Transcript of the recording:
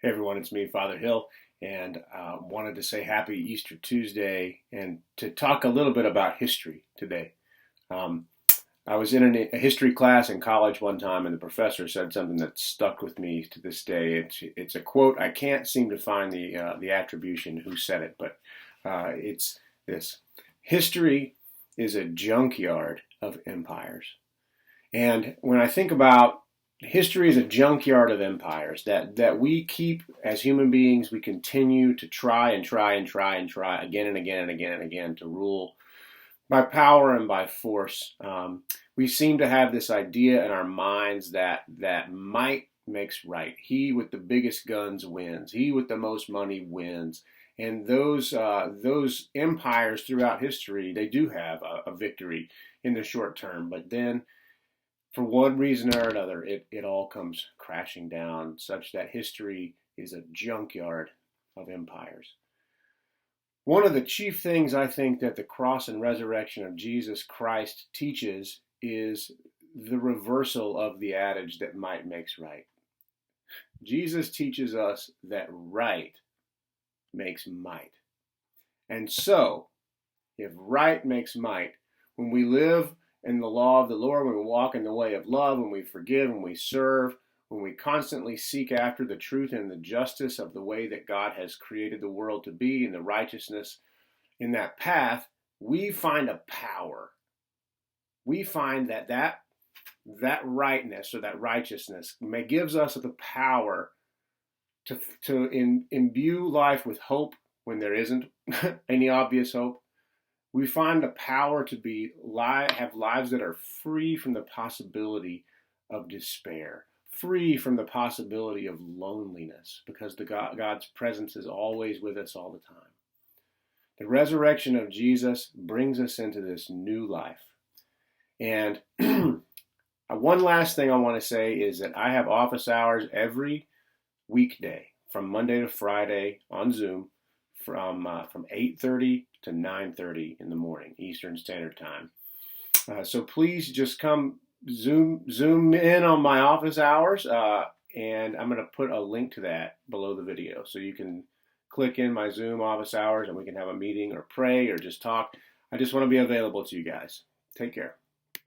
Hey everyone, it's me, Father Hill, and wanted to say Happy Easter Tuesday and to talk a little bit about history today. Um, I was in a history class in college one time, and the professor said something that stuck with me to this day. It's a quote. I can't seem to find the attribution who said it, but it's this: History is a junkyard of empires. And when I think about history is a junkyard of empires that we keep as human beings, we continue to try and try and try and try again and again and again and again to rule by power and by force. We seem to have this idea in our minds that might makes right. He with the biggest guns wins. He with the most money wins. And those empires throughout history, they do have a victory in the short term, but then for one reason or another, it all comes crashing down, such that history is a junkyard of empires. One of the chief things I think that the cross and resurrection of Jesus Christ teaches is the reversal of the adage that might makes right. Jesus teaches us that right makes might. And so, if right makes might, when we live in the law of the Lord, when we walk in the way of love, when we forgive, when we serve, when we constantly seek after the truth and the justice of the way that God has created the world to be and the righteousness in that path, we find a power. We find that rightness or that righteousness gives us the power to imbue life with hope when there isn't any obvious hope. We find the power to have lives that are free from the possibility of despair, free from the possibility of loneliness, because God's presence is always with us all the time. The resurrection of Jesus brings us into this new life. And one last thing I want to say is that I have office hours every weekday from Monday to Friday on Zoom from 8:30 to 9:30 in the morning, Eastern Standard Time. So please just come zoom in on my office hours, and I'm going to put a link to that below the video. So you can click in my Zoom office hours and we can have a meeting or pray or just talk. I just want to be available to you guys. Take care.